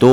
2